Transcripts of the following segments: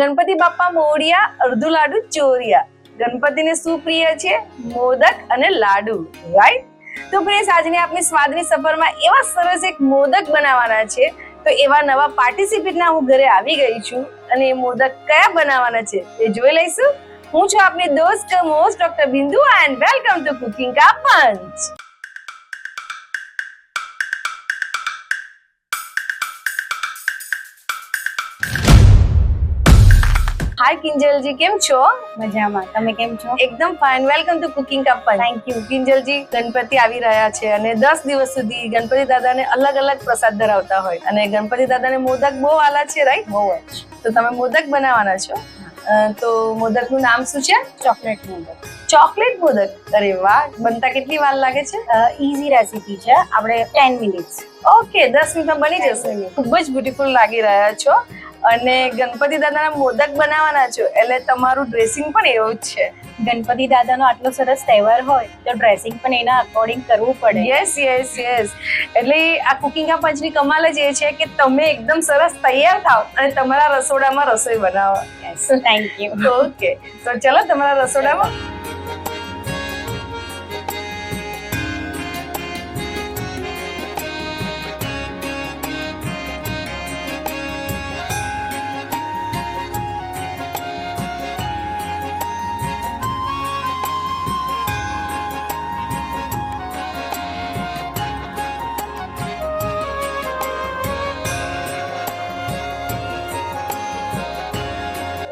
ગણપતિ બાપ્પા મોરિયા, અડધું લાડુ ચોરિયા. ગણપતિને શું પ્રિય છે? મોદક અને લાડુ, રાઈટ? તો ફ્રેન્ડ્સ, આજની આપણી સ્વાદની સફરમાં એવા સરસ એક મોદક બનાવવાના છે. તો એવા નવા પાર્ટિસિપેટના હું ઘરે આવી ગઈ છું અને એ મોદક કયા બનાવવાના છે એ જોઈ લઈશું. હું છું આપની દોસ્ત મોસ્ટ ડોક્ટર બિંદુ and welcome to cooking ka પંચ. હાય કિંજલજી, કેમ છો? મજામાં. તમે કેમ છો? એકદમ fine. Welcome to cooking ka punch. Thank you. Kinjalji, Ganpati આવી રહ્યા છે અને 10 દિવસ સુધી ગણપતિ દાદાને અલગ અલગ પ્રસાદ ધરાવતા હોય અને ગણપતિ દાદાને મોદક બહુ આલા છે, રાઈટ? બહુ જ. તો તમે મોદક બનાવવાના છો. તો મોદકનું નામ શું છે? ચોકલેટ મોદક. ચોકલેટ મોદક. અરે વાહ! બનતા કેટલી વાર લાગે છે? ઈઝી રેસીપી છે. આપણે 10 મિનિટ્સ. ઓકે, 10 મિનિટમાં બની જશે. ખૂબ જ બ્યુટીફુલ લાગી રહ્યા છો અને ગણપતિ દાદાના મોદક બનાવવાના છો એટલે તમારું ડ્રેસિંગ પણ એવું જ છે. ગણપતિ દાદાનો આટલો સરસ તહેવાર હોય તો ડ્રેસિંગ પણ એના અકોર્ડિંગ કરવું પડે. યસ. એટલે આ કુકિંગ કા પંચની કમાલ જ એ છે કે તમે એકદમ સરસ તૈયાર થાવ અને તમારા રસોડામાં રસોઈ બનાવો. Yes, thank you. ઓકે, તો ચલો તમારા રસોડામાં.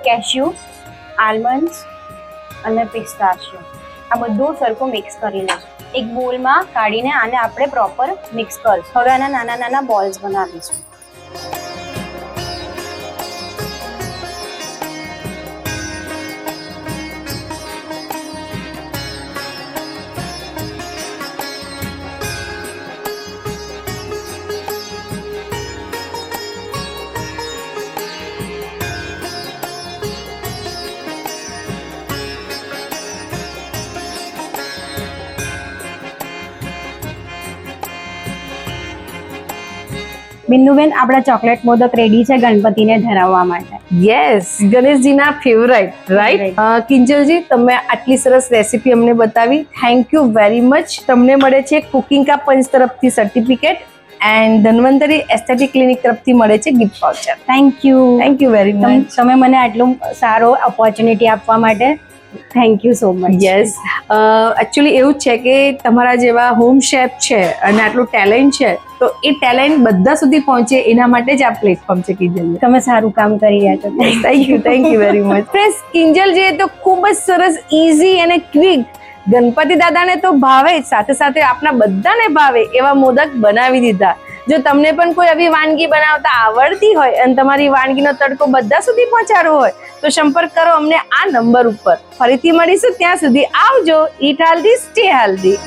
કેશ્યુ, આલમંડ્સ અને પિસ્તાશિયો આ બધું સરખું મિક્સ કરી લેશું. એક બોલમાં કાઢીને આને આપણે પ્રોપર મિક્સ કરીશું. હવે આના નાના નાના બોલ્સ બનાવીશું. બિંદુબેન, આપણા ચોકલેટ મોદક રેડી છે ગણપતિને ધરાવવા માટે. યસ, ગણેશજીના ફેવરાઇટ, રાઈટ? કિંજલજી, તમે આટલી સરસ રેસીપી અમને બતાવી, થેન્ક યુ વેરી મચ. તમને મળે છે કુકિંગ કા પંચ તરફથી certificate and Dhanvantari aesthetic clinic તરફથી મળે છે gift voucher. Thank you very much. તમે મને આટલું સારો ઓપોર્ચ્યુનિટી આપવા માટે thank you so much. Yes, actually એવું જ છે કે તમારા જેવા હોમ શેફ છે અને આટલું ટેલેન્ટ છે તો એ ટેલેન્ટ બધા સુધી પહોંચે એના માટે જ આ પ્લેટફોર્મ છે કિંજલ. તમે સારું કામ કરી રહ્યા છો. Thank you very much. Friends, Kinjal જે તો ખૂબ જ સરસ, ઇઝી અને ક્વિક ગણપતિ દાદાને તો ભાવે જ, સાથે સાથે આપણા બધાને ભાવે એવા મોદક બનાવી દીધા. જો તમને પણ કોઈ આવી વાનગી બનાવતા આવડતી હોય અને તમારી વાનગીનો તડકો બધા સુધી પહોંચાડવો હોય તો સંપર્ક કરો અમને આ નંબર ઉપર. ફરીથી મળીશું, ત્યાં સુધી આવજો. ઈટ હેલ્ધી, સ્ટે હેલ્ધી.